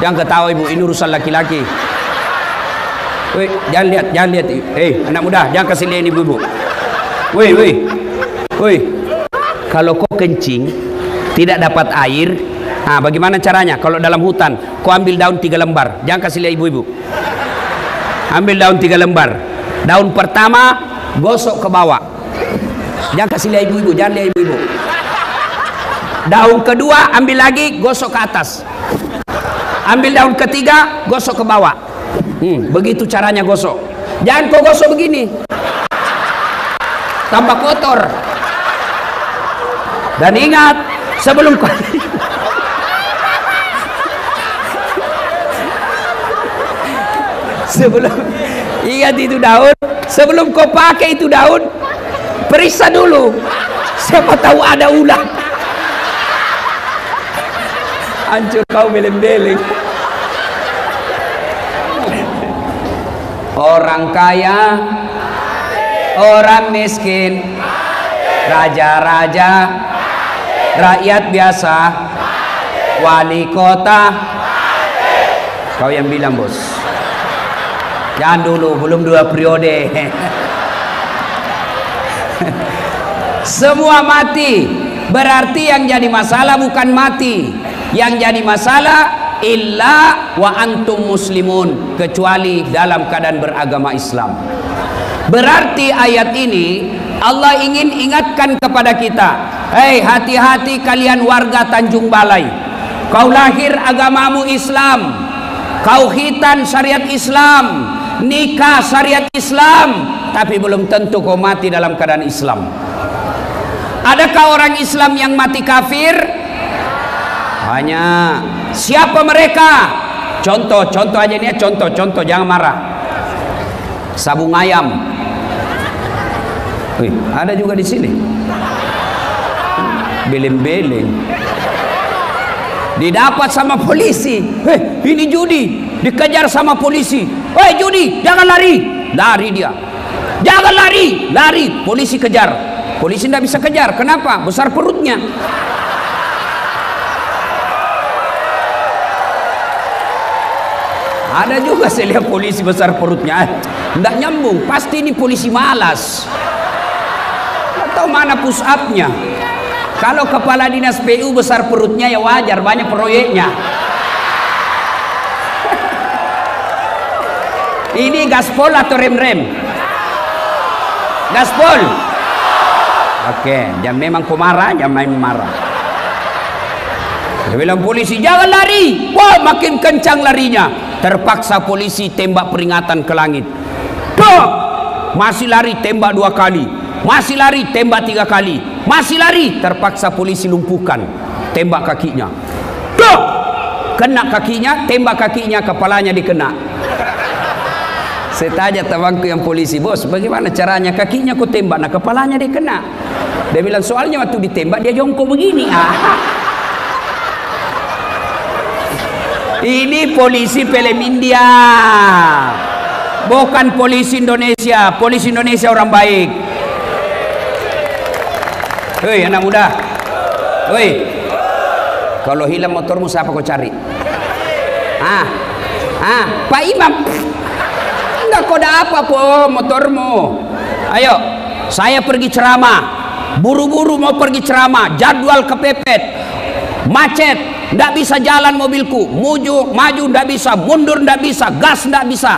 Jangan ketawa ibu, ini urusan laki-laki. Woi, jangan lihat. Anak muda, jangan kasih lihat ibu-ibu. Woi. Kalau kau kencing tidak dapat air, bagaimana caranya? Kalau dalam hutan, kau ambil daun 3 lembar. Jangan kasih lihat ibu-ibu. Ambil daun 3 lembar. Daun pertama gosok ke bawah. Jangan kasih lihat ibu-ibu, jangan lihat ibu-ibu. Daun kedua ambil lagi, gosok ke atas. Ambil daun ketiga, gosok ke bawah. Begitu caranya gosok. Jangan kau gosok begini, tambah kotor. Dan ingat, sebelum kau ingat itu daun, sebelum kau pakai itu daun, periksa dulu, siapa tahu ada ular. Hancur kau beleng-beleng. Orang kaya, orang miskin, raja-raja, rakyat biasa, wali kota. Kau yang bilang, bos. Jangan dulu, belum 2 periode. Semua mati. Berarti yang jadi masalah bukan mati. Yang jadi masalah illa wa antum muslimun, kecuali dalam keadaan beragama Islam. Berarti ayat ini Allah ingin ingatkan kepada kita, hei, hati-hati kalian warga Tanjung Balai. Kau lahir agamamu Islam, kau khitan syariat Islam, nikah syariat Islam, tapi belum tentu kau mati dalam keadaan Islam. Adakah orang Islam yang mati kafir? Hanya. Siapa mereka? Contoh aja nih, contoh, jangan marah. Sabung ayam. Wih, ada juga di sini. Beleng-beleng. Didapat sama polisi. Ini judi. Dikejar sama polisi. Judi, jangan lari. Lari dia. Jangan lari. Polisi kejar. Polisi tidak bisa kejar. Kenapa? Besar perutnya. Ada juga saya lihat polisi besar perutnya. Tidak nyambung. Pasti ini polisi malas. Atau mana push up-nya. Kalau kepala dinas PU besar perutnya ya wajar, banyak proyeknya. Ini gaspol atau rem-rem? Gaspol. Oke, jangan memang kau marah, jangan main marah. Dia bilang polisi, jangan lari. Wah, makin kencang larinya. Terpaksa polisi tembak peringatan ke langit. Dok! Masih lari, tembak 2 kali. Masih lari, tembak 3 kali. Masih lari, terpaksa polisi lumpuhkan. Tembak kakinya. Dok! Kena kakinya, tembak kakinya, kepalanya dikena. Saya tanya temanku yang polisi, bos, bagaimana caranya? Kakinya kau tembak, nah kepalanya dikena. Dia bilang, soalnya waktu ditembak dia jongkok begini. Ini polisi film India, bukan polisi Indonesia. Polisi Indonesia orang baik. Hei anak muda, hei, kalau hilang motormu siapa kau cari? Pak Imam, enggak kau ada apa po motormu? Ayo, saya pergi ceramah, buru-buru mau pergi ceramah, jadwal kepepet, macet. Tidak bisa jalan mobilku, maju tidak bisa, mundur tidak bisa, gas tidak bisa.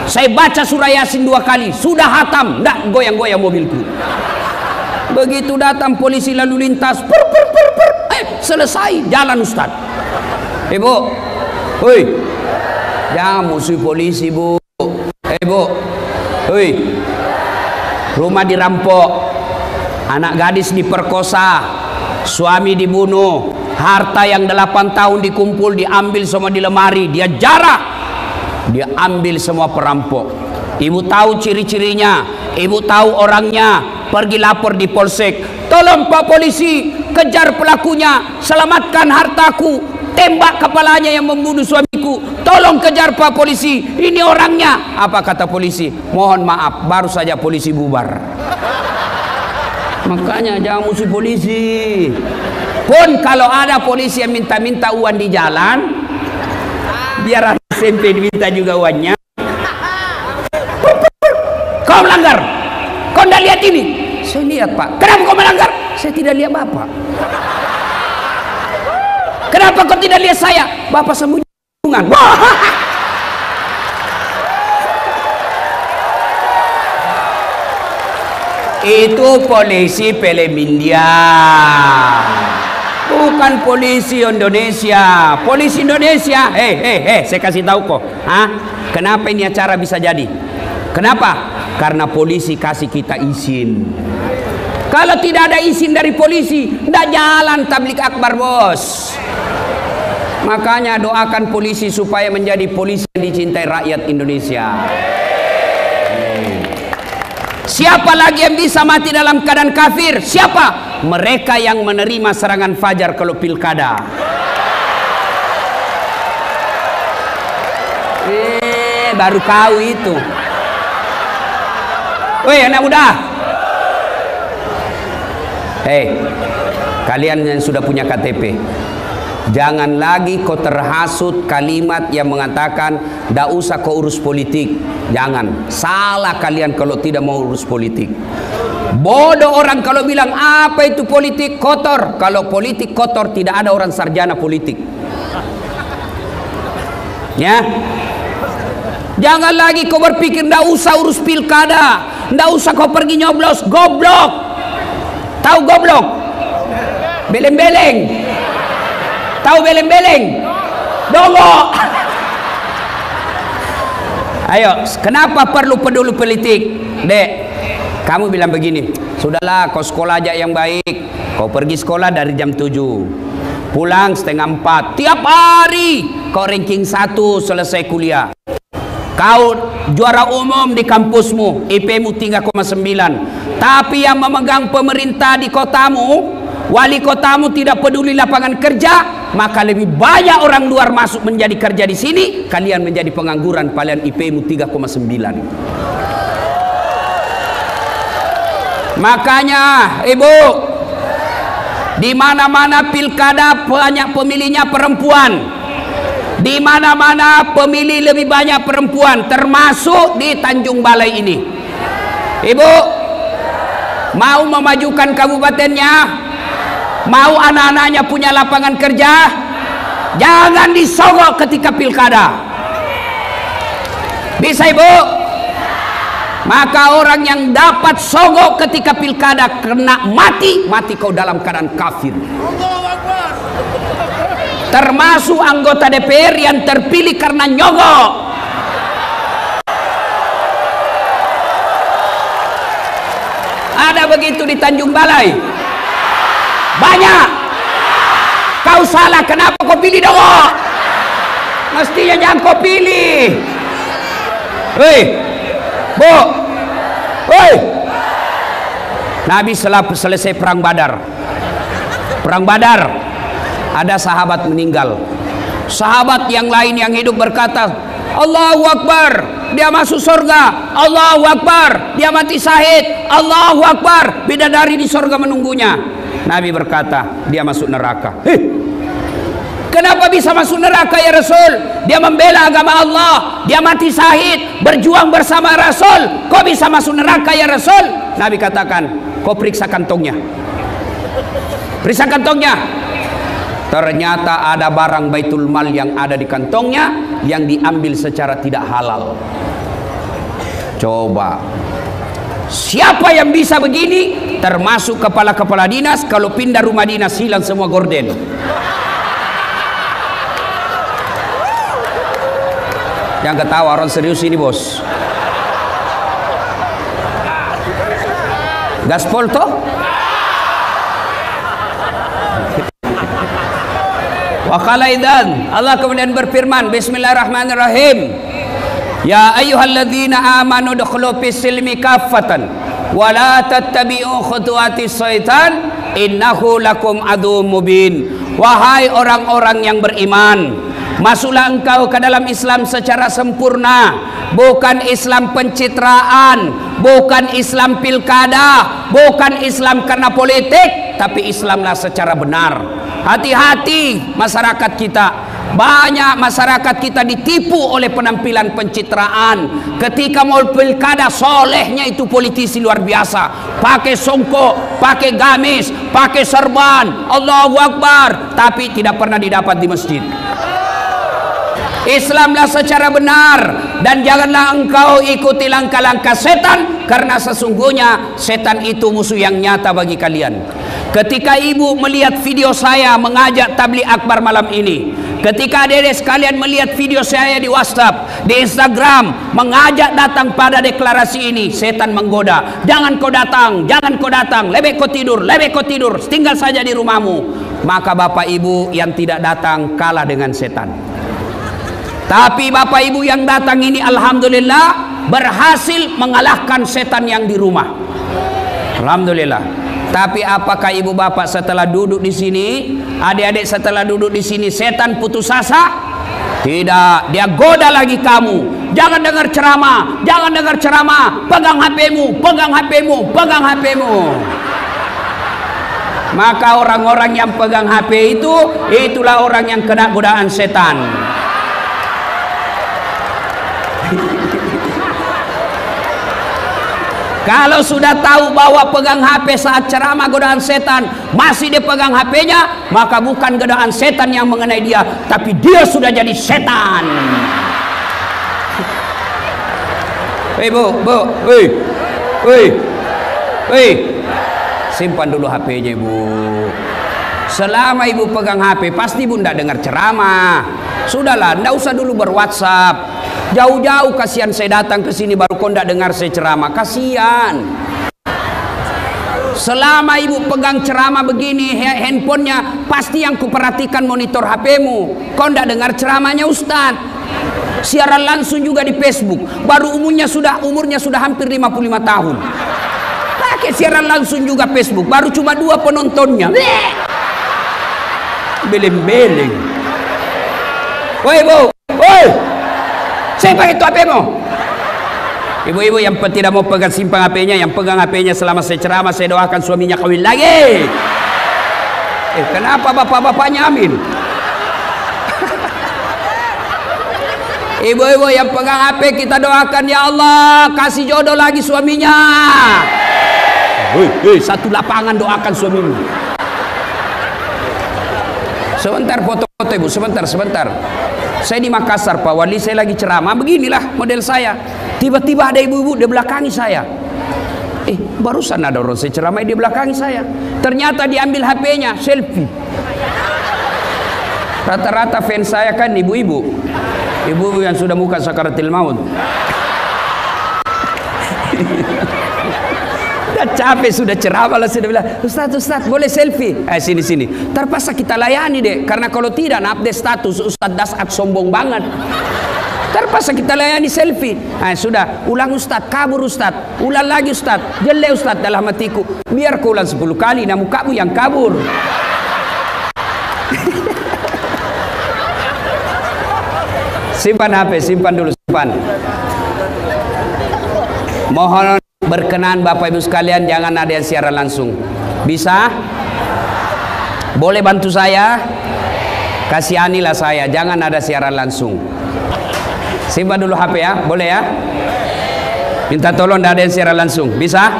Saya baca surah Yasin 2 kali, sudah hatam, tidak goyang-goyang mobilku. Begitu datang polisi lalu lintas, selesai jalan Ustaz. Bu, hoi, jangan musuh polisi bu. Bu, hoi, rumah dirampok, anak gadis diperkosa, suami dibunuh. Harta yang 8 tahun dikumpul diambil semua di lemari, dia jarah, dia ambil semua perampok. Ibu tahu ciri-cirinya, ibu tahu orangnya, pergi lapor di polsek. Tolong Pak Polisi, kejar pelakunya, selamatkan hartaku, tembak kepalanya yang membunuh suamiku. Tolong kejar Pak Polisi, ini orangnya. Apa kata polisi? Mohon maaf, baru saja polisi bubar. Makanya jangan musuh polisi. Pun kalau ada polisi yang minta-minta uang di jalan, biar SMP diminta juga uangnya. Kau melanggar, kau tidak lihat ini. Saya lihat Pak. Kenapa kau melanggar? Saya tidak lihat Bapak. Kenapa kau tidak lihat saya? Bapak sembunyi. Itu polisi film India, bukan polisi Indonesia. Polisi Indonesia, saya kasih tahu kok. Kenapa ini acara bisa jadi? Kenapa? Karena polisi kasih kita izin. Kalau tidak ada izin dari polisi, tidak jalan tablik akbar, bos. Makanya doakan polisi supaya menjadi polisi yang dicintai rakyat Indonesia. Siapa lagi yang bisa mati dalam keadaan kafir? Siapa? Mereka yang menerima serangan fajar kalau pilkada. Baru kau itu. Woi anak muda. Kalian yang sudah punya KTP, jangan lagi kau terhasut kalimat yang mengatakan tidak usah kau urus politik. Jangan. Salah kalian kalau tidak mau urus politik. Bodoh orang kalau bilang apa itu politik kotor. Kalau politik kotor tidak ada orang sarjana politik. Ya. Jangan lagi kau berpikir tidak usah urus pilkada, tidak usah kau pergi nyoblos. Goblok. Tahu goblok? Beleng-beleng. Tahu beleng-beleng? Dongok. Ayo, kenapa perlu peduli politik? Dek, kamu bilang begini, sudahlah kau sekolah aja yang baik. Kau pergi sekolah dari jam 7, pulang setengah 4. Tiap hari kau ranking 1 selesai kuliah. Kau juara umum di kampusmu, IP-mu 3,9. Tapi yang memegang pemerintah di kotamu, wali kotamu tidak peduli lapangan kerja, maka lebih banyak orang luar masuk menjadi kerja di sini, kalian menjadi pengangguran, kalian IP-mu 3,9. Makanya ibu, di mana-mana pilkada banyak pemilihnya perempuan. Di mana-mana pemilih lebih banyak perempuan, termasuk di Tanjung Balai ini. Ibu, mau memajukan kabupatennya? Mau anak-anaknya punya lapangan kerja? Jangan disogok ketika pilkada. Bisa ibu? Maka orang yang dapat sogok ketika pilkada kena mati, mati kau dalam keadaan kafir. Termasuk anggota DPR yang terpilih karena nyogok. Ada begitu di Tanjung Balai. Banyak. Kau salah, kenapa kau pilih dongok? Mestinya jangan kau pilih. Hei, Bu, hei. Nabi selesai perang Badar. Perang Badar, ada sahabat meninggal. Sahabat yang lain yang hidup berkata, Allahu Akbar, dia masuk surga. Allahu Akbar, dia mati syahid. Allahu Akbar, bidadari di surga menunggunya. Nabi berkata, dia masuk neraka. Kenapa bisa masuk neraka ya Rasul? Dia membela agama Allah, dia mati syahid, berjuang bersama Rasul. Kok bisa masuk neraka ya Rasul? Nabi katakan, kau periksa kantongnya. Periksa kantongnya. Ternyata ada barang Baitul Mal yang ada di kantongnya yang diambil secara tidak halal. Coba, siapa yang bisa begini? Termasuk kepala-kepala dinas, kalau pindah rumah dinas hilang semua gorden. Yang ketawa orang serius ini bos. Gaspol toh? Wakala idan, Allah kemudian berfirman, Bismillahirrahmanirrahim. Ya ayyuhalladzina amanu dukhulu fis silmi kaffatan wa la tattabi'u khutuwatis syaitan innahu lakum aduwwum mubin. Wahai orang-orang yang beriman, masuklah engkau ke dalam Islam secara sempurna, bukan Islam pencitraan, bukan Islam pilkada, bukan Islam karena politik, tapi Islamlah secara benar. Hati-hati masyarakat kita, Banyak masyarakat kita ditipu oleh penampilan pencitraan. Ketika mau pilkada, solehnya itu politisi luar biasa, pakai songkok, pakai gamis, pakai serban, Allahu Akbar, tapi tidak pernah didapat di masjid. Islamlah secara benar, dan janganlah engkau ikuti langkah-langkah setan, karena sesungguhnya setan itu musuh yang nyata bagi kalian. Ketika ibu melihat video saya mengajak tabligh akbar malam ini, ketika adik-adik sekalian melihat video saya di WhatsApp, di Instagram mengajak datang pada deklarasi ini, setan menggoda, jangan kau datang, jangan kau datang, lebih kau tidur, tinggal saja di rumahmu. Maka bapak ibu yang tidak datang kalah dengan setan. Tapi bapak ibu yang datang ini alhamdulillah berhasil mengalahkan setan yang di rumah. Alhamdulillah. Tapi apakah ibu bapak setelah duduk di sini, adik-adik setelah duduk di sini setan putus asa? Tidak, dia goda lagi kamu. Jangan dengar ceramah, jangan dengar ceramah. Pegang HP-mu, pegang HP-mu, pegang HP-mu. Maka orang-orang yang pegang HP itu, itulah orang yang kena godaan setan. Kalau sudah tahu bahwa pegang HP saat ceramah godaan setan, masih dia pegang HP-nya, maka bukan godaan setan yang mengenai dia, tapi dia sudah jadi setan. Hei bu, simpan dulu HP-nya ibu. Selama ibu pegang HP, pasti ibu tidak dengar ceramah. Sudahlah, tidak usah dulu berWhatsApp. Jauh-jauh kasihan saya datang ke sini baru kau tidak dengar saya ceramah, kasihan. Selama ibu pegang ceramah begini, handphonenya pasti yang kuperhatikan monitor HP-mu. Kau tidak dengar ceramahnya Ustadz. Siaran langsung juga di Facebook. Baru umurnya sudah hampir 55 tahun. Pakai siaran langsung juga Facebook. Baru cuma 2 penontonnya. Beleng-beleng. Woi bu, woi. Saya pakai itu HP-mu. Ibu-ibu yang tidak mau pegang simpan HP-nya, yang pegang HP-nya selama saya ceramah, saya doakan suaminya kawin lagi. Kenapa bapak-bapaknya amin? Ibu-ibu yang pegang HP, kita doakan ya Allah kasih jodoh lagi suaminya. Satu lapangan doakan suamimu. Sebentar foto-foto ibu, sebentar. Saya di Makassar Pak Wali, saya lagi ceramah, beginilah model saya. Tiba-tiba ada ibu-ibu di belakangi saya. Barusan ada orang saya ceramah di belakangi saya. Ternyata diambil HP-nya, selfie. Rata-rata fans saya kan ibu-ibu. Ibu-ibu yang sudah muka sakaratil maut. Capek sudah ceramah lah, sudah bilang Ustadz boleh selfie, sini terpaksa kita layani deh, karena kalau tidak update status Ustadz Dasat sombong banget, terpaksa kita layani selfie. Sudah ulang Ustadz, kabur Ustadz, ulang lagi Ustadz, jelek Ustadz, dalam hatiku biar kau ulang 10 kali namun kamu yang kabur. Simpan HP, simpan dulu, simpan. Mohon berkenan Bapak Ibu sekalian, jangan ada yang siaran langsung. Bisa? Boleh bantu saya? Kasihanilah saya, jangan ada siaran langsung. Simpan dulu HP ya, boleh ya? Minta tolong tidak ada yang siaran langsung. Bisa?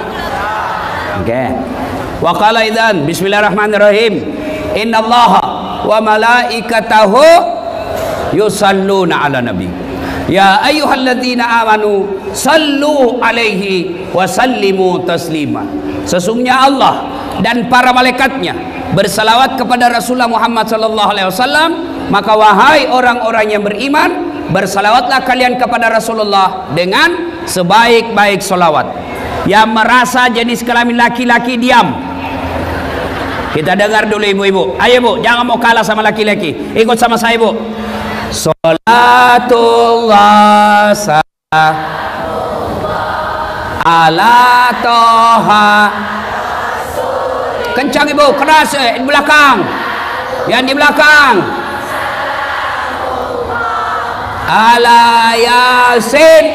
Oke. Wa qala idzan bismillahirrahmanirrahim. Innallaha wa malaikatahu yusalluna ala nabi. Ya ayyuhalladzina amanu sallu alaihi wa sallimu taslima. Sesungguhnya Allah dan para malaikatnya bersalawat kepada Rasulullah Muhammad sallallahu alaihi wasallam, maka wahai orang-orang yang beriman, bersalawatlah kalian kepada Rasulullah dengan sebaik-baik salawat. Yang merasa jenis kelamin laki-laki diam. Kita dengar dulu ibu-ibu. Ayo bu, jangan mau kalah sama laki-laki. Ikut sama saya bu. Salatullah ala toha. Kencang ibu, keras di belakang. Yang di belakang. Ala yasin.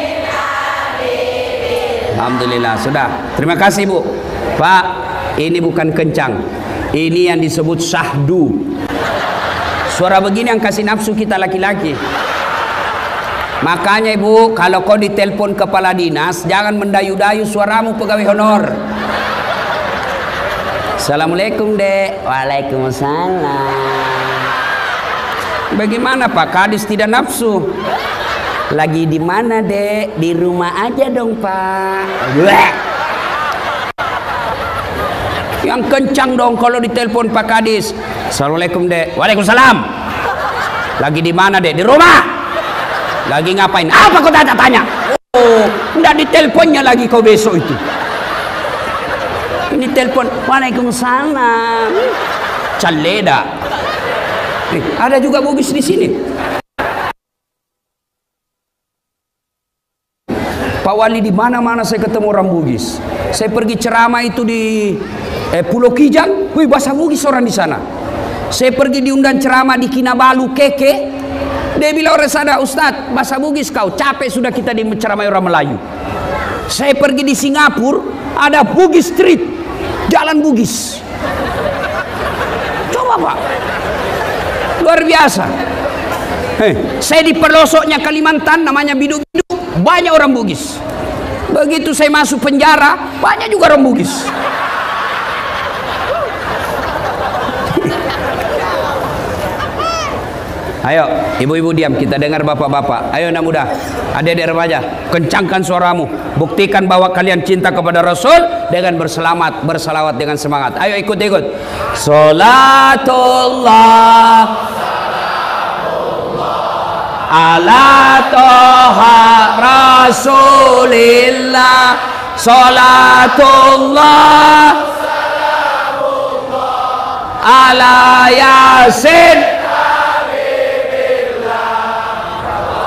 Alhamdulillah, sudah. Terima kasih bu. Pak, ini bukan kencang. Ini yang disebut syahdu. Suara begini yang kasih nafsu kita laki-laki. Makanya ibu, kalau kau ditelepon kepala dinas, jangan mendayu-dayu suaramu pegawai honor. Assalamualaikum dek. Waalaikumsalam. Bagaimana Pak Kadis tidak nafsu? Lagi di mana dek? Di rumah aja dong Pak. Bleh. Yang kencang dong kalau ditelepon Pak Kadis. Assalamualaikum dek. Waalaikumsalam. Lagi di mana dek? Di rumah. Lagi ngapain? Apa kau tanya? Oh, enggak diteleponnya lagi kau besok itu. Ini telepon. Waalaikumsalam. Caleda. Ada juga Bugis di sini. Pak Wali, di mana-mana saya ketemu orang Bugis. Saya pergi ceramah itu di Pulau Kijang, wih bahasa Bugis orang di sana. Saya pergi diundang ceramah di Kinabalu Keke. Dia bilang orang sana, Ustadz, bahasa Bugis kau, capek sudah kita di ceramah orang Melayu. Saya pergi di Singapura, ada Bugis Street, jalan Bugis. Coba Pak, luar biasa. Saya di pelosoknya Kalimantan, namanya Bidu-Bidu, banyak orang Bugis. Begitu saya masuk penjara, banyak juga orang Bugis. Ayo, ibu-ibu diam, kita dengar bapak-bapak. Ayo anak muda, adik-adik remaja, kencangkan suaramu. Buktikan bahwa kalian cinta kepada Rasul dengan berselawat dengan semangat. Ayo ikut-ikut. Salatullah ala toha Rasulillah. Salatullah ala Yasin.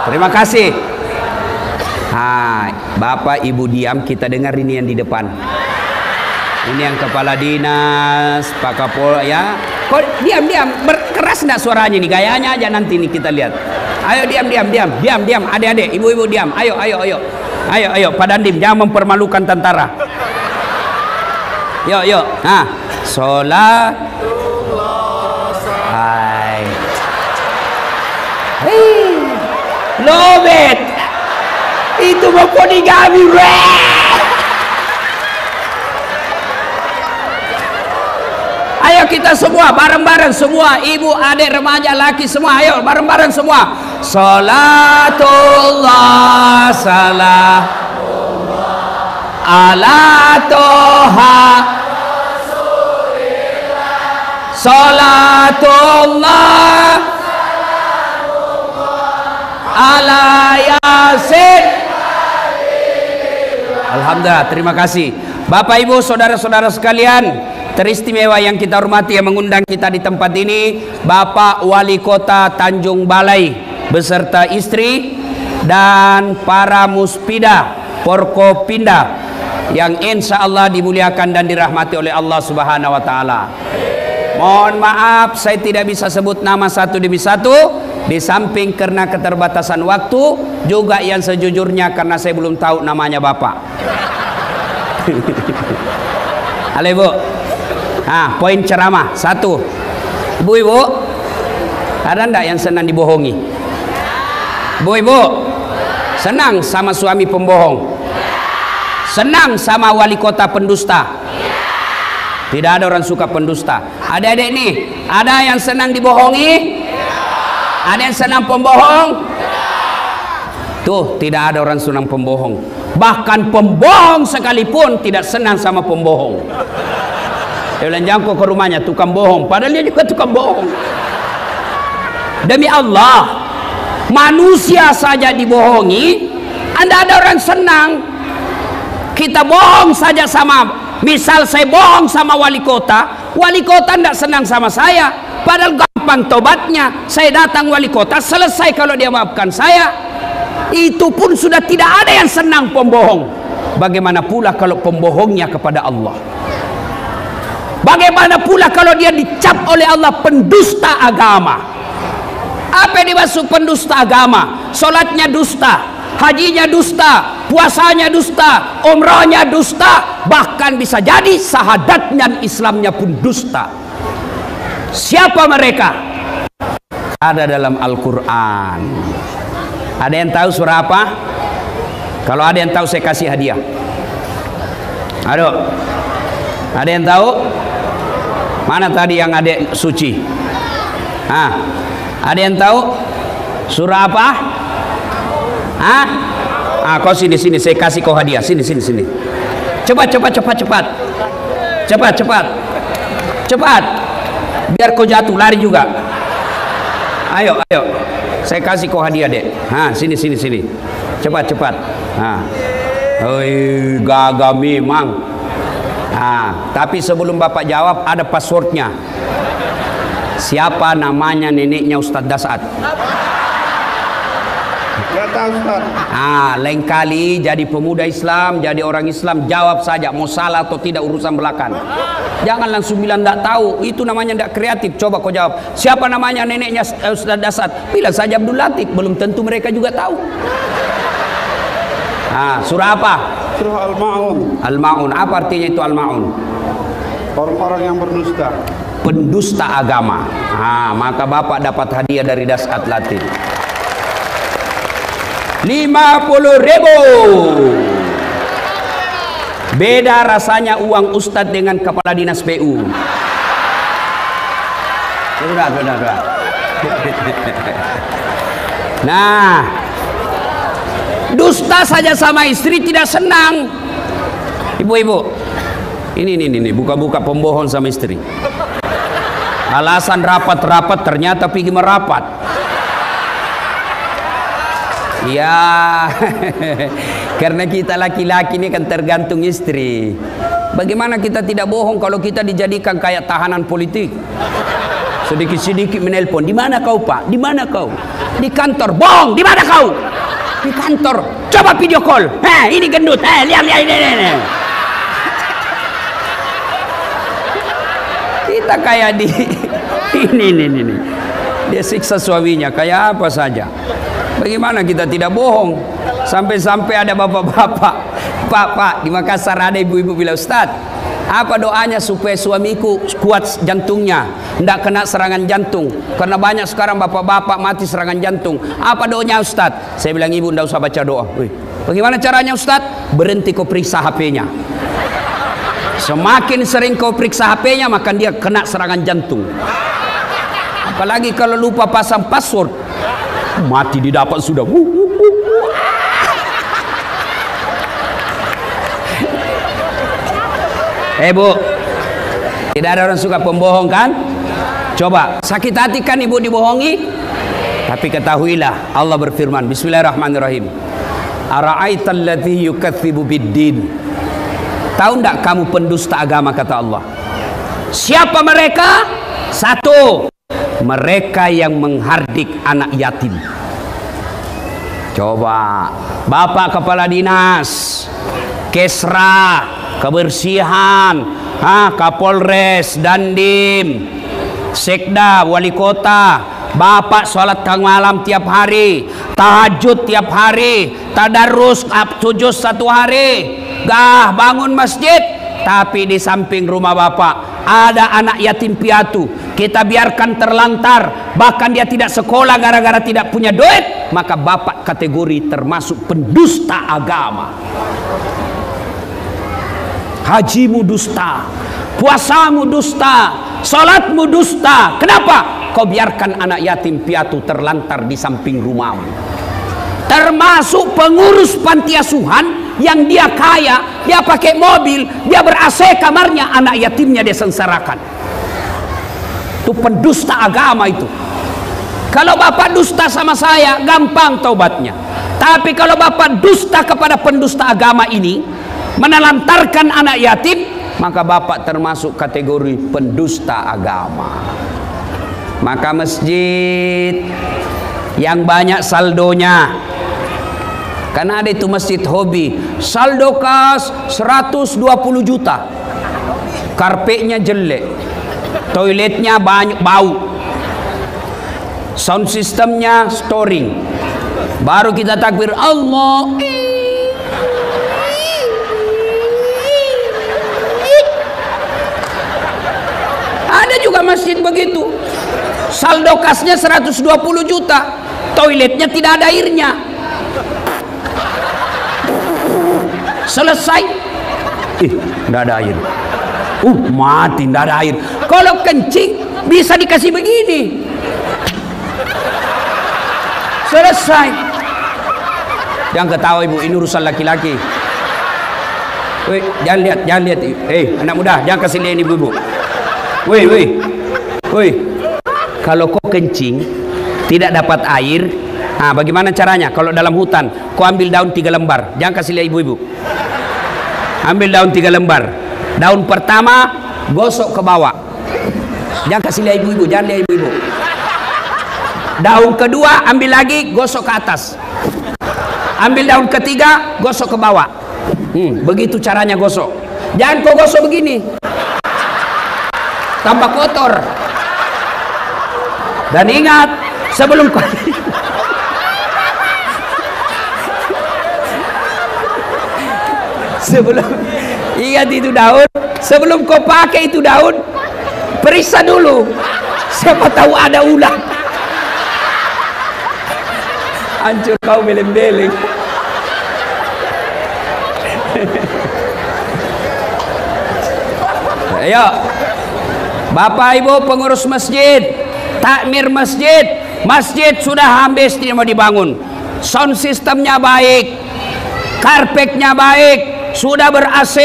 Terima kasih. Hai, Bapak Ibu diam, kita dengar ini yang di depan. Ini yang kepala dinas, Pak Kapolri ya. Kok diam, keras enggak suaranya nih? Gayanya aja nanti nih kita lihat. Ayo diam. Adik-adik, ibu-ibu diam. Ayo. Pak Dandim, jangan mempermalukan tentara. Yuk. Nah, sholat. Hai. Lobet itu mau poligami. Ayo kita semua bareng-bareng, semua ibu, adik, remaja, laki semua, ayo bareng-bareng semua. Salatullah salam ala toha salatullah ala Yasin. Alhamdulillah, terima kasih Bapak Ibu, saudara-saudara sekalian teristimewa yang kita hormati, yang mengundang kita di tempat ini, Bapak Wali Kota Tanjung Balai beserta istri dan para muspida Porkopinda yang insya Allah dimuliakan dan dirahmati oleh Allah Subhanahu wa Ta'ala. Mohon maaf saya tidak bisa sebut nama satu demi satu, di samping karena keterbatasan waktu, juga yang sejujurnya karena saya belum tahu namanya Bapak. Halo Ibu. Nah, poin ceramah 1. Ibu-ibu, ada enggak yang senang dibohongi? Ibu-ibu, senang sama suami pembohong? Senang sama wali kota pendusta? Tidak ada orang suka pendusta. Adik-adik nih, ada yang senang dibohongi? Ada yang senang pembohong? Tuh, tidak ada orang senang pembohong. Bahkan pembohong sekalipun tidak senang sama pembohong. Dia bilang, jangkau ke rumahnya tukang bohong, padahal dia juga tukang bohong. Demi Allah, manusia saja dibohongi, Anda ada orang senang. Kita bohong saja sama, misal saya bohong sama wali kota tidak senang sama saya, padahal gampang tobatnya. Saya datang wali kota, selesai kalau dia maafkan saya. Itu pun sudah tidak ada yang senang pembohong. Bagaimana pula kalau pembohongnya kepada Allah? Bagaimana pula kalau dia dicap oleh Allah pendusta agama? Apa yang dimaksud pendusta agama? Salatnya dusta, hajinya dusta, puasanya dusta, umrahnya dusta, bahkan bisa jadi syahadatnya Islamnya pun dusta. Siapa mereka? Ada dalam Al-Quran. Ada yang tahu surah apa? Kalau ada yang tahu saya kasih hadiah. Aduh, ada yang tahu? Mana tadi yang adik suci? Ada yang tahu? Surah apa? Kau sini saya kasih kau hadiah. Sini. Cepat. Biar kau jatuh lari juga. Ayo. Saya kasih kau hadiah, Dek. Sini. Cepat. Gagah memang. Tapi sebelum Bapak jawab ada passwordnya. Siapa namanya neneknya Ustadz Dasat? Gak tahu, Ustaz. Lain kali jadi pemuda Islam, jadi orang Islam, jawab saja mau salah atau tidak urusan belakang. Jangan langsung bilang tidak tahu, itu namanya tidak kreatif. Coba kau jawab, siapa namanya neneknya Ustadz Dasat? Bilang saja Abdul Latif, belum tentu mereka juga tahu. Surah apa? Surah Al-Ma'un. Al-Ma'un, apa artinya itu Al-Ma'un? Orang-orang yang berdusta. Pendusta agama. Maka Bapak dapat hadiah dari Dasat Latif. 50.000. Beda rasanya uang Ustadz dengan kepala dinas PU. Sudah. Nah, dusta saja sama istri tidak senang. Ibu-ibu, ini buka-buka pembohong sama istri. Alasan rapat ternyata pergi merapat. Ya, karena kita laki-laki ini kan tergantung istri. Bagaimana kita tidak bohong kalau kita dijadikan kayak tahanan politik? Sedikit-sedikit menelpon, di mana kau Pak? Di mana kau? Di kantor. Bohong, di mana kau? Di kantor. Coba video call. Ini gendut. Lihat ini. Kita kayak di ini. Dia siksa suaminya kayak apa saja. Bagaimana kita tidak bohong? Sampai-sampai ada bapak-bapak, Pak, di Makassar ada ibu-ibu bilang, Ustadz, apa doanya supaya suamiku kuat jantungnya, tidak kena serangan jantung? Karena banyak sekarang bapak-bapak mati serangan jantung. Apa doanya Ustadz? Saya bilang, ibu tidak usah baca doa. Bagaimana caranya Ustadz? Berhenti kau periksa HP-nya. Semakin sering kau periksa HP-nya, maka dia kena serangan jantung. Apalagi kalau lupa pasang password, mati didapat sudah. Bu, tidak ada orang suka pembohong kan? Coba, sakit hati kan ibu dibohongi? Tapi ketahuilah, Allah berfirman, Bismillahirrahmanirrahim. Ara'aital ladzi yukadzibu biddin. Tahu enggak kamu pendusta agama, kata Allah. Siapa mereka? Satu, mereka yang menghardik anak yatim. Coba, Bapak Kepala Dinas, Kesra, Kebersihan, Kapolres, Dandim, Sekda, Wali Kota, Bapak sholat tengah malam tiap hari, tahajud tiap hari, tadarus 7 satu hari, bangun masjid, tapi di samping rumah Bapak ada anak yatim piatu, kita biarkan terlantar, bahkan dia tidak sekolah gara-gara tidak punya duit, maka Bapak kategori termasuk pendusta agama. Hajimu dusta, puasamu dusta, salatmu dusta. Kenapa? Kau biarkan anak yatim piatu terlantar di samping rumahmu. Termasuk pengurus panti asuhan yang dia kaya, dia pakai mobil, dia ber-AC kamarnya, anak yatimnya dia sengsarakan. Itu pendusta agama itu. Kalau Bapak dusta sama saya, gampang taubatnya. Tapi kalau Bapak dusta kepada pendusta agama ini, menelantarkan anak yatim, maka Bapak termasuk kategori pendusta agama. Maka masjid yang banyak saldonya, karena ada itu masjid hobi, saldo kas 120 juta, karpetnya jelek, toiletnya banyak bau, sound systemnya storing, baru kita takbir Allah. Ada juga masjid begitu, saldo kasnya 120 juta, toiletnya tidak ada airnya. Selesai, tidak ada air. Mati, tidak ada air. Kalau kencing bisa dikasih begini, selesai. Jangan ketawa ibu, ini urusan laki-laki. Woi, jangan lihat. Anak muda, jangan kasih lihat ibu-ibu. Woi. Kalau kau kencing tidak dapat air, bagaimana caranya? Kalau dalam hutan, kau ambil daun 3 lembar. Jangan kasih lihat ibu-ibu. Ambil daun 3 lembar. Daun pertama gosok ke bawah. Jangan kasih lihat ibu-ibu, jangan lihat ibu-ibu. Daun kedua ambil lagi, gosok ke atas. Ambil daun ketiga, gosok ke bawah. Begitu caranya gosok. Jangan kau gosok begini, tambah kotor. Dan ingat, sebelum kau ingat itu daun, sebelum kau pakai itu daun, periksa dulu, siapa tahu ada ulat. Hancur kau beleng-beleng. Ayo, Bapak Ibu pengurus masjid, takmir masjid, masjid sudah habis tidak mau dibangun. Sound sistemnya baik, karpetnya baik, sudah ber-AC,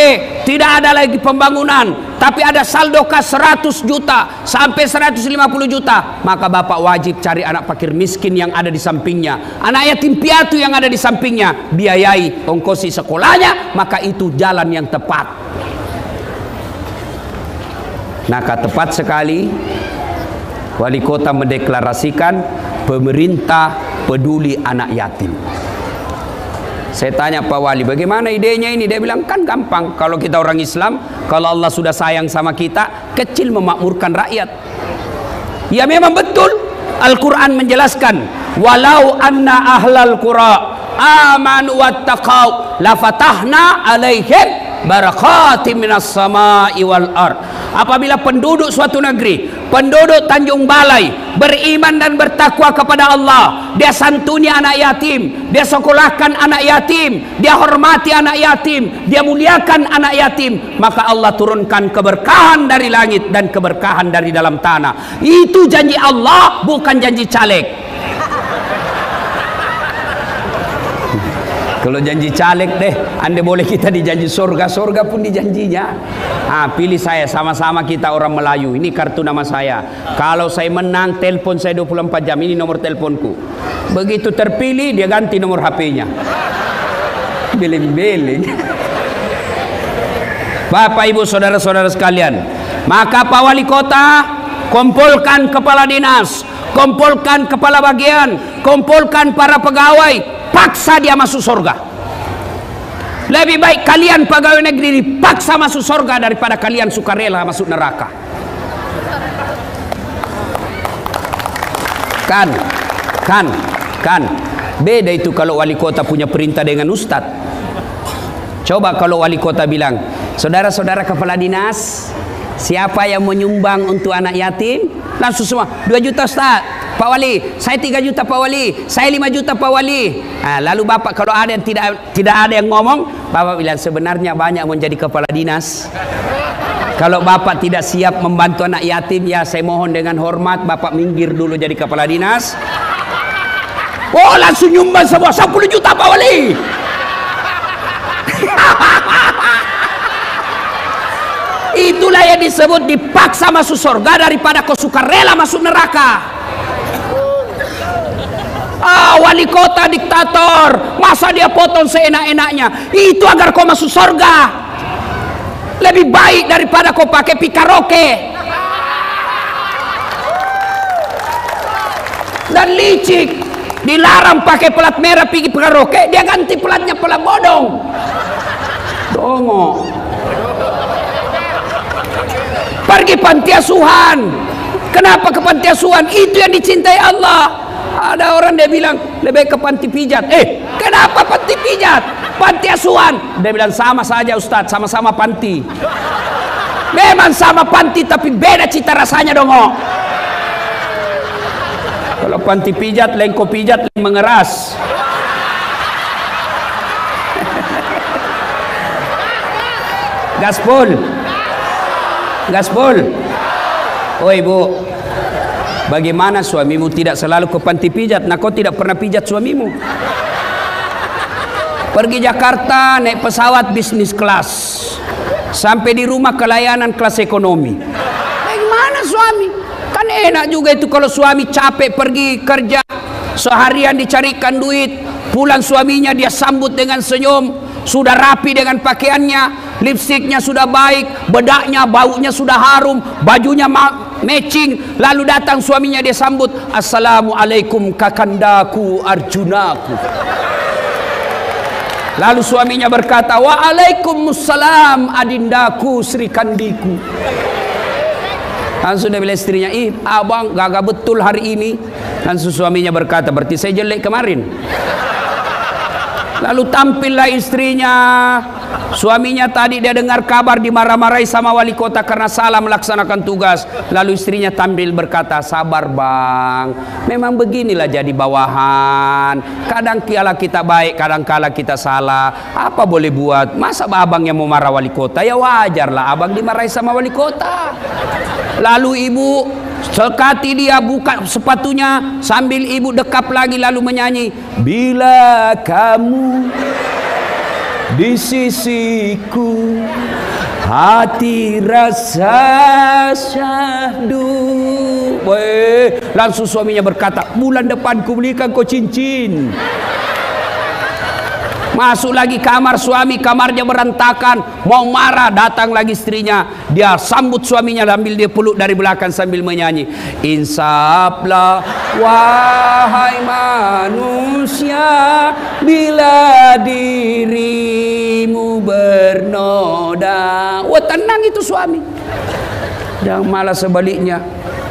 tidak ada lagi pembangunan. Tapi ada saldo kas 100 juta sampai 150 juta, maka Bapak wajib cari anak fakir miskin yang ada di sampingnya, anak yatim piatu yang ada di sampingnya, biayai ongkosi sekolahnya, maka itu jalan yang tepat. Maka tepat sekali wali kota mendeklarasikan pemerintah peduli anak yatim. Saya tanya Pak Wali, bagaimana idenya ini? Dia bilang, kan gampang. Kalau kita orang Islam, kalau Allah sudah sayang sama kita, kecil memakmurkan rakyat. Ya memang betul. Al-Quran menjelaskan, walau anna ahlal qura amanu wattaqau lafatahna alaihim barakatim minas samai wal ard. Apabila penduduk suatu negeri, penduduk Tanjung Balai beriman dan bertakwa kepada Allah, dia santuni anak yatim, dia sekolahkan anak yatim, dia hormati anak yatim, dia muliakan anak yatim, maka Allah turunkan keberkahan dari langit dan keberkahan dari dalam tanah. Itu janji Allah, bukan janji caleg. Kalau janji caleg deh, Anda boleh kita dijanji surga, surga pun dijanjinya. Pilih saya, sama-sama kita orang Melayu. Ini kartu nama saya. Kalau saya menang, telepon saya 24 jam. Ini nomor teleponku. Begitu terpilih, dia ganti nomor HP-nya. Beling-beling. Bapak, Ibu, saudara-saudara sekalian, maka Pak Wali Kota kumpulkan kepala dinas, kumpulkan kepala bagian, kumpulkan para pegawai, paksa dia masuk surga. Lebih baik kalian pegawai negeri dipaksa masuk surga daripada kalian sukarela masuk neraka. Kan beda itu kalau wali kota punya perintah dengan ustadz. Coba kalau wali kota bilang, saudara-saudara kepala dinas, siapa yang menyumbang untuk anak yatim? Langsung semua, 2 juta Ustaz. Pak Wali, saya 3 juta Pak Wali, saya 5 juta Pak Wali. Lalu Bapak kalau ada yang tidak ada yang ngomong, Bapak bilang sebenarnya banyak menjadi kepala dinas. Kalau Bapak tidak siap membantu anak yatim, ya saya mohon dengan hormat Bapak minggir dulu jadi kepala dinas. Oh, langsung nyumbang semua 10 juta Pak Wali. Itulah yang disebut dipaksa masuk surga daripada kau suka rela masuk neraka. Wali kota diktator, masa dia potong seenak-enaknya? Itu agar kau masuk surga. Lebih baik daripada kau pakai pikaroke dan licik. Dilarang pakai pelat merah pergi pikaroke, dia ganti pelatnya pelat bodong. Dongo. Pergi panti asuhan. Kenapa ke panti asuhan? Itu yang dicintai Allah. Ada orang dia bilang lebih ke panti pijat. Kenapa panti pijat? Panti asuhan. Dia bilang sama saja Ustadz, sama-sama panti. Memang sama panti tapi beda cita rasanya dong. panti pijat, lain kau pijat, lain mengeras. Gaspol. Gaspol. Oh ibu, bagaimana suamimu tidak selalu ke panti pijat? Nah kau tidak pernah pijat suamimu. Pergi Jakarta naik pesawat bisnis kelas, sampai di rumah kelayanan kelas ekonomi. Bagaimana suami? Kan enak juga itu kalau suami capek pergi kerja, seharian dicarikan duit, pulang suaminya dia sambut dengan senyum, sudah rapi dengan pakaiannya, lipstiknya sudah baik, bedaknya, baunya sudah harum, bajunya matching, lalu datang suaminya dia sambut, assalamualaikum kakandaku Arjunaku. Lalu suaminya berkata, waalaikumsalam adindaku Sri Kandiku. Langsung dia bilang istrinya, abang gagah betul hari ini. Langsung suaminya berkata, berarti saya jelek kemarin. Lalu tampillah istrinya. Suaminya tadi dia dengar kabar dimarah-marahi sama wali kota karena salah melaksanakan tugas. Lalu istrinya tampil berkata, sabar bang, memang beginilah jadi bawahan. Kadang kala kita baik, kadang kala kita salah. Apa boleh buat? Masa abang yang mau marah wali kota? Ya wajarlah abang dimarahi sama wali kota. Lalu ibu sekati dia buka sepatunya, sambil ibu dekap lagi lalu menyanyi, bila kamu di sisiku hati rasa syahdu. Langsung suaminya berkata, bulan depan ku belikan kau cincin. Masuk lagi kamar suami, kamarnya berantakan, mau marah, datang lagi istrinya, dia sambut suaminya sambil dia peluk dari belakang sambil menyanyi, insaflah wahai manusia bila dirimu bernoda. Wah tenang itu suami. Dan malah sebaliknya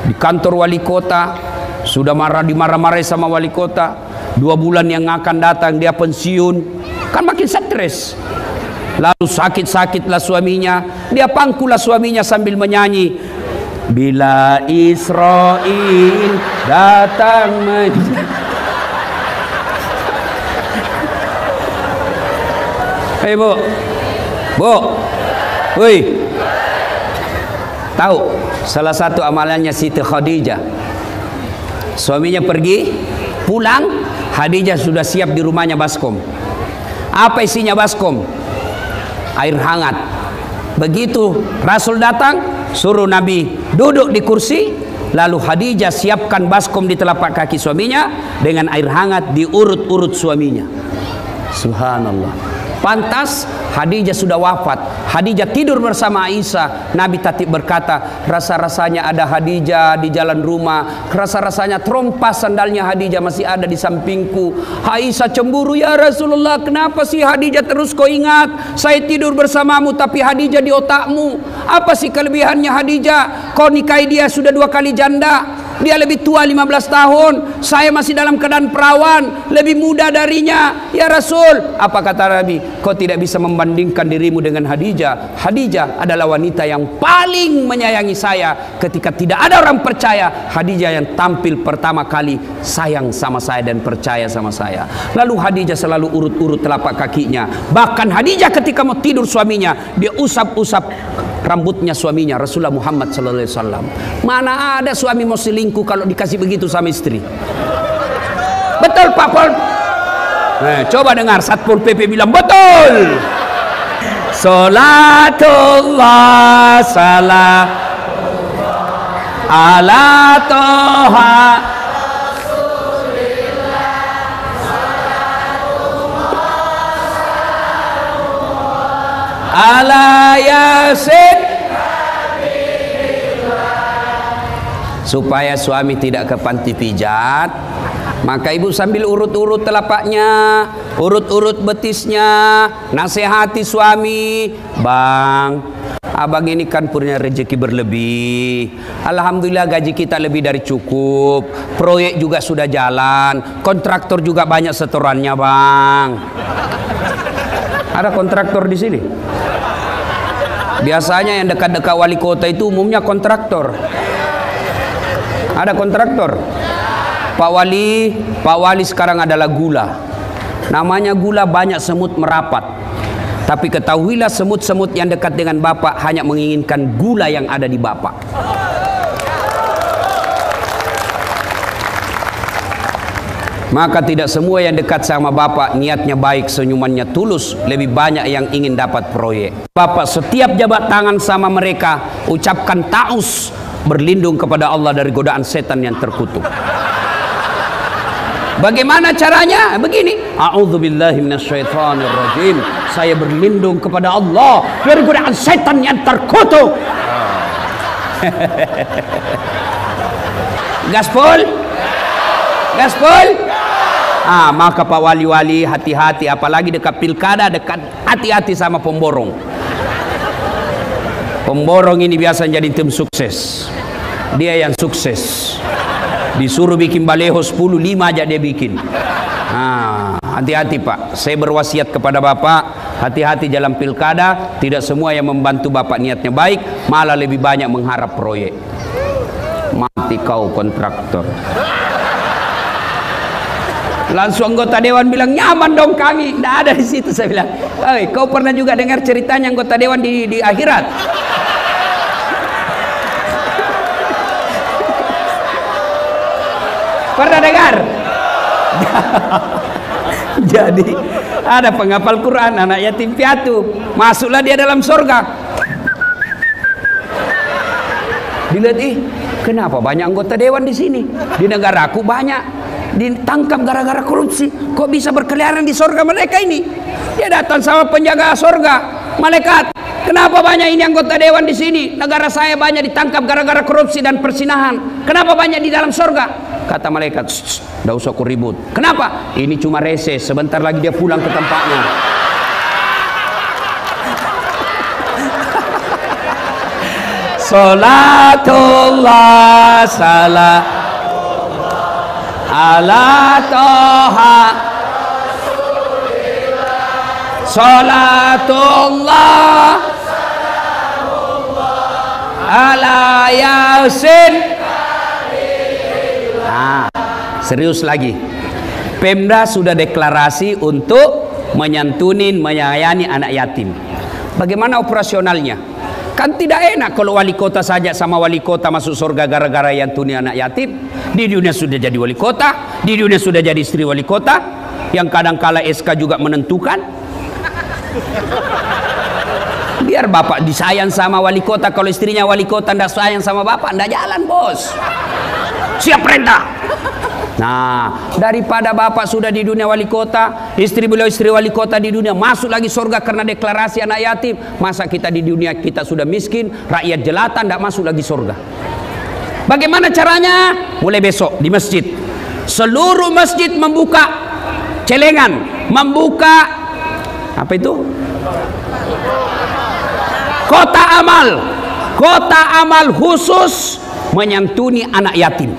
di kantor wali kota sudah dimarah-marahi sama wali kota. 2 bulan yang akan datang dia pensiun, kan makin stres. Lalu sakit-sakitlah suaminya, dia pangkulah suaminya sambil menyanyi, bila Israel datang Hei bu, woi, tahu salah satu amalannya Siti Khadijah, suaminya pergi, pulang, Khadijah sudah siap di rumahnya baskom. Apa isinya baskom? Air hangat. Begitu Rasul datang, suruh Nabi duduk di kursi, lalu Khadijah siapkan baskom di telapak kaki suaminya dengan air hangat diurut-urut suaminya. Subhanallah. Pantas Khadijah sudah wafat, Khadijah tidur bersama Aisyah. Nabi tatib berkata, rasa-rasanya ada Khadijah di jalan rumah, rasa-rasanya trompas sandalnya Khadijah masih ada di sampingku. Aisyah cemburu, ya Rasulullah, kenapa sih Khadijah terus kau ingat? Saya tidur bersamamu tapi Khadijah di otakmu. Apa sih kelebihannya Khadijah? Kau nikahi dia sudah 2 kali janda. Dia lebih tua 15 tahun, saya masih dalam keadaan perawan, lebih muda darinya. Ya Rasul, apa kata Nabi? Kau tidak bisa membandingkan dirimu dengan Khadijah. Khadijah adalah wanita yang paling menyayangi saya. Ketika tidak ada orang percaya, Khadijah yang tampil pertama kali sayang sama saya dan percaya sama saya. Lalu Khadijah selalu urut-urut telapak kakinya. Bahkan Khadijah ketika mau tidur suaminya, dia usap-usap rambutnya suaminya, Rasulullah Muhammad SAW. Mana ada suami mau selingkuh kalau dikasih begitu sama istri? Betul Pak Pol? Coba dengar Satpol PP bilang betul. Salatullah salam ala toha ala yasin, supaya suami tidak ke panti pijat, maka ibu sambil urut-urut telapaknya, urut-urut betisnya, nasihati suami, bang, abang ini kan punya rezeki berlebih, alhamdulillah gaji kita lebih dari cukup, proyek juga sudah jalan, kontraktor juga banyak setorannya bang. Ada kontraktor di sini? Biasanya yang dekat-dekat wali kota itu umumnya kontraktor. Ada kontraktor? Pak Wali sekarang adalah gula. Namanya gula, banyak semut merapat. Tapi ketahuilah semut-semut yang dekat dengan Bapak hanya menginginkan gula yang ada di Bapak. Maka tidak semua yang dekat sama Bapak niatnya baik, senyumannya tulus. Lebih banyak yang ingin dapat proyek. Bapak setiap jabat tangan sama mereka, ucapkan ta'us, berlindung kepada Allah dari godaan setan yang terkutuk. Bagaimana caranya? Begini. A'udzubillahi minasyaitonirrajim. Saya berlindung kepada Allah dari godaan setan yang terkutuk. Gaspol? Gaspol? Maka Pak Wali-wali hati-hati, apalagi dekat pilkada, dekat hati-hati sama pemborong. Pemborong ini biasa jadi tim sukses. Dia yang sukses. Disuruh bikin baleho 10, 5 aja dia bikin. Hati-hati Pak. Saya berwasiat kepada Bapak, hati-hati dalam pilkada. Tidak semua yang membantu Bapak niatnya baik, malah lebih banyak mengharap proyek. Mati kau kontraktor. Langsung anggota dewan bilang, nyaman dong kami. Nggak ada di situ. Saya bilang, kau pernah juga dengar ceritanya anggota dewan di akhirat? Pernah dengar? Jadi ada penghafal Quran, anak yatim piatu, masuklah dia dalam surga. Dilihat, kenapa banyak anggota dewan di sini? Di negaraku banyak ditangkap gara-gara korupsi. Kok bisa berkeliaran di surga mereka ini? Dia datang sama penjaga surga, malaikat. Kenapa banyak ini anggota dewan di sini? Negara saya banyak ditangkap gara-gara korupsi dan persinahan. Kenapa banyak di dalam surga? Kata malaikat, tidak usah ku ribut. Kenapa? Ini cuma reses, sebentar lagi dia pulang ke tempatnya. Salatullah salam ala toha. Salatullah ala yasin. Serius lagi, Pemda sudah deklarasi untuk menyantunin, menyayangi anak yatim. Bagaimana operasionalnya? Kan tidak enak kalau wali kota saja sama wali kota masuk surga gara-gara yantuni anak yatim. Di dunia sudah jadi wali kota, di dunia sudah jadi istri wali kota, yang kadang-kala SK juga menentukan. Biar bapak disayang sama wali kota, kalau istrinya wali kota tidak sayang sama bapak, tidak jalan bos. Siap perintah. Nah, daripada bapak sudah di dunia wali kota, istri beliau istri wali kota di dunia, masuk lagi surga karena deklarasi anak yatim. Masa kita di dunia kita sudah miskin, rakyat jelata, tidak masuk lagi surga. Bagaimana caranya? Mulai besok di masjid, seluruh masjid membuka celengan, membuka apa itu? Kota amal khusus menyantuni anak yatim.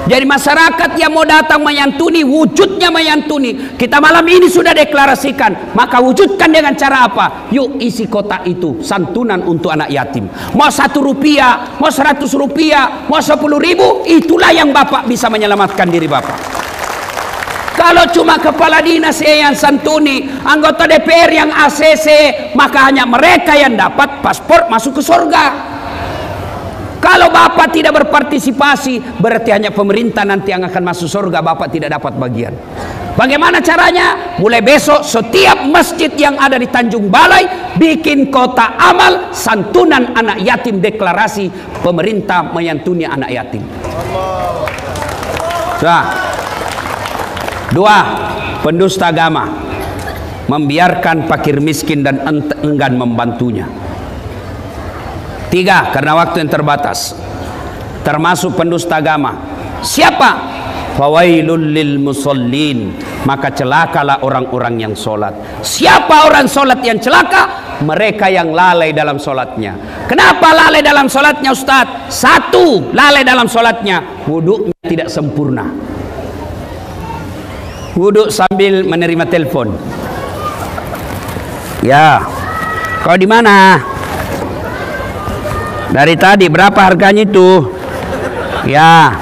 Jadi masyarakat yang mau datang menyantuni, wujudnya menyantuni. Kita malam ini sudah deklarasikan, maka wujudkan dengan cara apa? Yuk isi kota itu santunan untuk anak yatim. Mau 1 rupiah, mau 100 rupiah, mau 10.000, itulah yang bapak bisa menyelamatkan diri bapak. Kalau cuma kepala dinas yang santuni, anggota DPR yang ACC, maka hanya mereka yang dapat paspor masuk ke surga. Kalau bapak tidak berpartisipasi, berarti hanya pemerintah nanti yang akan masuk surga, bapak tidak dapat bagian. Bagaimana caranya? Mulai besok setiap masjid yang ada di Tanjung Balai bikin kota amal santunan anak yatim, deklarasi pemerintah menyantuni anak yatim. Nah, 2, pendusta agama membiarkan fakir miskin dan enggan membantunya. 3, karena waktu yang terbatas, termasuk pendusta agama. Siapa? Fawailul lil musallin, maka celakalah orang-orang yang sholat. Siapa orang sholat yang celaka? Mereka yang lalai dalam sholatnya. Kenapa lalai dalam sholatnya Ustadz? 1, lalai dalam sholatnya, wuduknya tidak sempurna. Wuduk sambil menerima telepon. Ya, kau di mana? Dari tadi berapa harganya itu? Ya,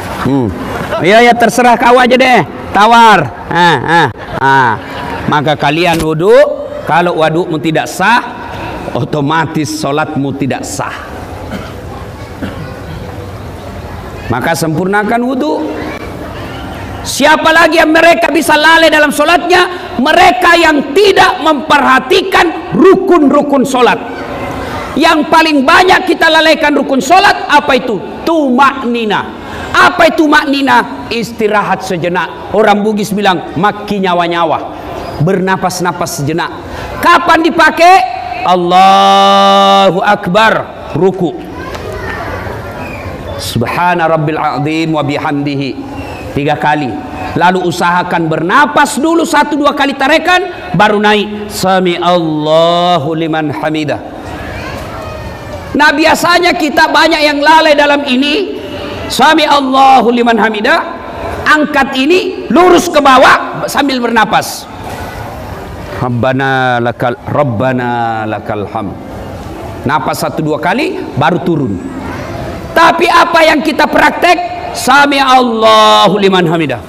Ya terserah kau aja deh, tawar. Maka kalian wudu, kalau wudumu tidak sah, otomatis solatmu tidak sah. Maka sempurnakan wudu. Siapa lagi yang mereka bisa lalai dalam solatnya? Mereka yang tidak memperhatikan rukun-rukun solat. Yang paling banyak kita lalaikan rukun solat, apa itu? Tumaknina. Apa itu maknina? Istirahat sejenak. Orang Bugis bilang maki nyawa-nyawa, bernapas-napas sejenak. Kapan dipakai? Allahu Akbar, ruku. Subhana rabbil azim wa bihamdihi 3 kali. Lalu usahakan bernapas dulu 1-2 kali tarikan, baru naik sami Allahu liman hamidah. Nah biasanya kita banyak yang lalai dalam ini. Sami Allahu liman hamidah, angkat ini lurus ke bawah sambil bernapas. Rabbana lakal hamd. Napas 1-2 kali baru turun. Tapi apa yang kita praktek? Sami Allahu liman hamidah.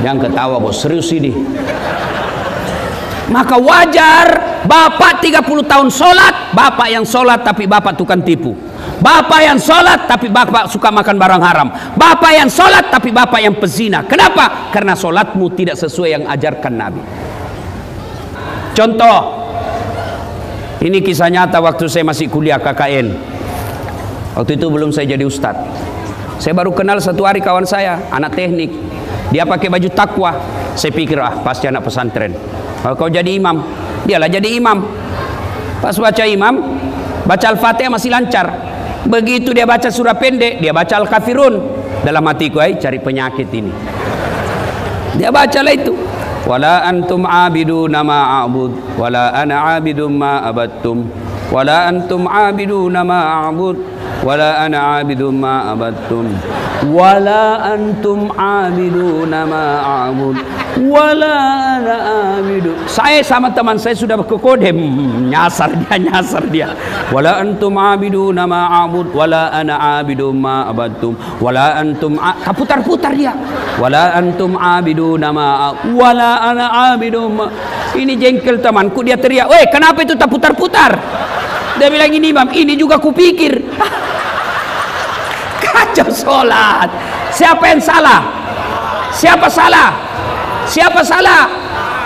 Yang ketawa bos, serius ini. Maka wajar bapak 30 tahun sholat, bapak yang sholat tapi bapak tukang tipu. Bapak yang sholat tapi bapak suka makan barang haram. Bapak yang sholat tapi bapak yang pezina. Kenapa? Karena sholatmu tidak sesuai yang ajarkan Nabi. Contoh, ini kisah nyata waktu saya masih kuliah KKN. Waktu itu belum saya jadi ustadz. Saya baru kenal satu hari kawan saya, anak teknik. Dia pakai baju takwa. Saya pikir pasti anak pesantren. Kalau kau jadi imam, dialah jadi imam. Pas baca imam, baca Al-Fatihah masih lancar. Begitu dia baca surah pendek, dia baca Al-Kafirun. Dalam hatiku, cari penyakit ini. Dia bacalah itu. Wala antum abiduna ma a'bud, wala ana abidum ma abattum, wala antum abiduna ma a'bud, wala ana abidum ma abattum, wala antum abiduna ma a'bud, wala ana abidu. Saya sama teman saya sudah berkodem, nyasar dia. Wala antum abiduna ma a'bud, wala ana abidum ma abattum, wala antum putar-putar dia. Wala antum abiduna ma, wala ana abidum ma. Ini jengkel temanku, dia teriak, "Weh, kenapa itu tak putar-putar?" Dia bilang, "Ini imam, ini juga kupikir." Kacau sholat. Siapa yang salah? Siapa salah? Siapa salah?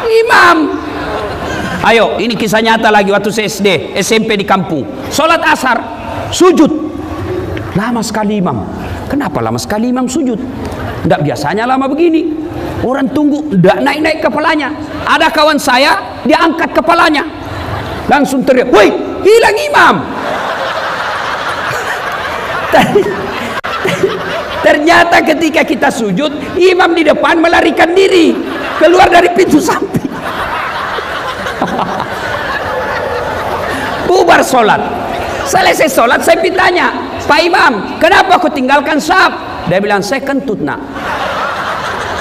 Imam. Ayo, ini kisah nyata lagi waktu saya SD, SMP di kampung. Sholat asar, sujud. Lama sekali imam. Kenapa lama sekali imam sujud? Tidak biasanya lama begini. Orang tunggu, tidak naik-naik kepalanya. Ada kawan saya, dia angkat kepalanya. Langsung teriak, "Woi, hilang imam." Ternyata ketika kita sujud, imam di depan melarikan diri keluar dari pintu samping. Bubar sholat. Selesai sholat, saya tanya, "Pak Imam, kenapa kau tinggalkan saf?" Dia bilang, "Saya kentut nak."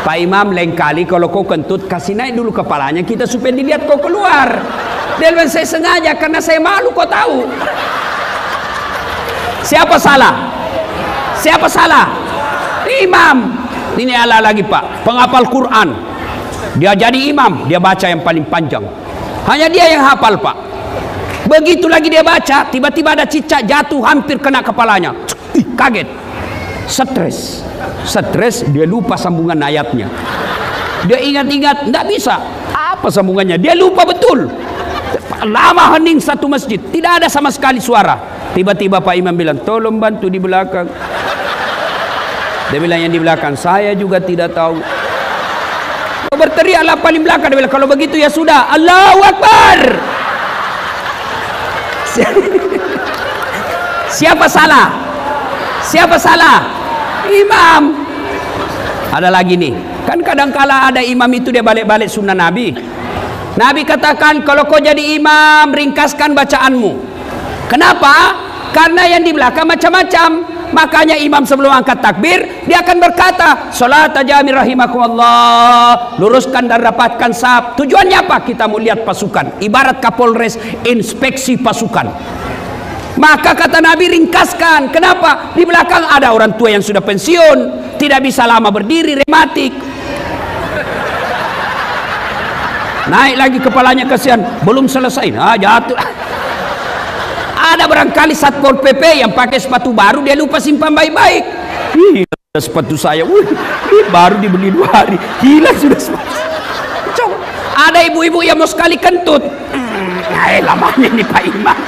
"Pak Imam, lain kali kalau kau kentut, kasih naik dulu kepalanya kita supaya dilihat kau keluar." Dia bilang, "Saya sengaja karena saya malu, kau tahu." Siapa salah? Siapa salah? Imam. Ini ala lagi Pak, penghafal Quran. Dia jadi imam, dia baca yang paling panjang. Hanya dia yang hafal Pak. Begitu lagi dia baca, tiba-tiba ada cicak jatuh hampir kena kepalanya. Kaget. Stres, dia lupa sambungan ayatnya. Dia ingat-ingat, tidak bisa. Apa sambungannya? Dia lupa betul. Lama hening satu masjid, tidak ada sama sekali suara. Tiba-tiba Pak Imam bilang, "Tolong bantu di belakang." Dia bilang, "Yang di belakang saya juga tidak tahu." Berteriaklah paling belakang. Dia bilang, "Kalau begitu ya sudah, Allahu Akbar." Siapa salah? Siapa salah? Imam. Ada lagi nih, kan kadang-kala ada imam itu dia balik-balik sunnah Nabi. Nabi katakan, kalau kau jadi imam, ringkaskan bacaanmu. Kenapa? Karena yang di belakang macam-macam. Makanya imam sebelum angkat takbir, dia akan berkata, "Salat jami rahimakumullah." Luruskan dan rapatkan saf. Tujuannya apa? Kita mau lihat pasukan. Ibarat Kapolres inspeksi pasukan. Maka kata Nabi, ringkaskan. Kenapa? Di belakang ada orang tua yang sudah pensiun, tidak bisa lama berdiri, rematik. Naik lagi kepalanya, kasihan, belum selesai, nah jatuh. Ada barangkali Satpol PP yang pakai sepatu baru, dia lupa simpan baik-baik. Sepatu saya, baru dibeli 2 hari, hilang sudah sepatu. Ada ibu-ibu yang mau sekali kentut, lamanya ini Pak Imam.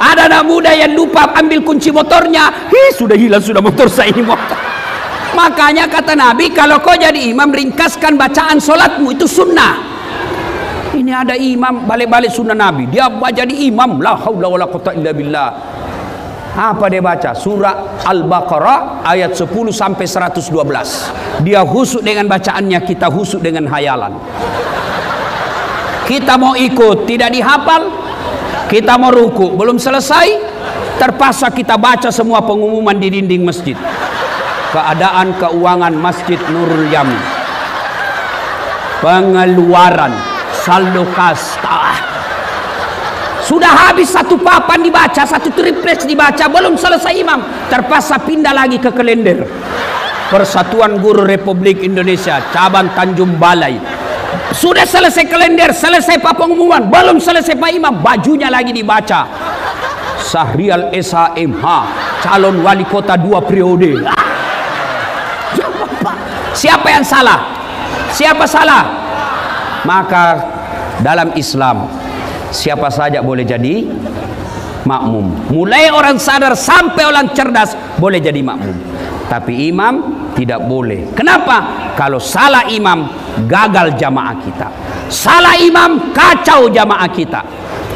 Ada anak muda yang lupa ambil kunci motornya, sudah hilang sudah motor saya ini motor. Makanya kata Nabi, kalau kau jadi imam, ringkaskan bacaan solatmu, itu sunnah. Ini ada imam balik-balik sunnah Nabi, dia jadi imam, la haula wala quwwata illa billah. Apa dia baca? Surah Al-Baqarah ayat 10 sampai 112. Dia husuk dengan bacaannya, kita husuk dengan hayalan. Kita mau ikut, tidak dihafal. Kita mau ruku, belum selesai, terpaksa kita baca semua pengumuman di dinding masjid. Keadaan keuangan Masjid Nurul Yamin, pengeluaran, saldo kas. Sudah habis satu papan dibaca, satu triplex dibaca, belum selesai imam, terpaksa pindah lagi ke kalender. Persatuan Guru Republik Indonesia cabang Tanjung Balai. Sudah selesai kalender, selesai pengumuman, belum selesai Pak Imam, bajunya lagi dibaca. Syahrial SHMH, calon wali kota 2 periode. Siapa yang salah? Siapa salah? Maka dalam Islam, siapa saja boleh jadi makmum. Mulai orang sadar sampai orang cerdas boleh jadi makmum. Tapi imam tidak boleh. Kenapa? Kalau salah imam, gagal jamaah kita. Salah imam, kacau jamaah kita.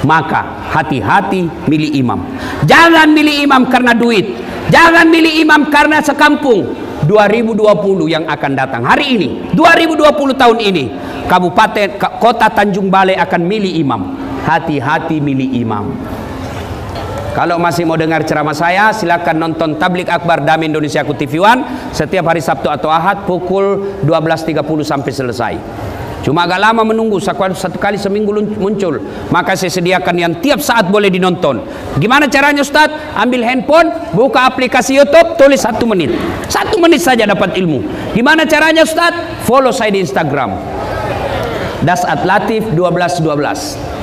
Maka hati-hati milih imam. Jangan milih imam karena duit. Jangan milih imam karena sekampung. 2020 yang akan datang, hari ini, 2020 tahun ini, Kabupaten Kota Tanjung Balai akan milih imam. Hati-hati milih imam. Kalau masih mau dengar ceramah saya, silakan nonton Tablik Akbar Damai Indonesia TV One setiap hari Sabtu atau Ahad pukul 12.30 sampai selesai. Cuma agak lama menunggu, satu kali seminggu muncul. Maka saya sediakan yang tiap saat boleh dinonton. Gimana caranya Ustaz? Ambil handphone, buka aplikasi YouTube, tulis 1 menit. 1 menit saja dapat ilmu. Gimana caranya Ustaz? Follow saya di Instagram, Dasat Latif 1212.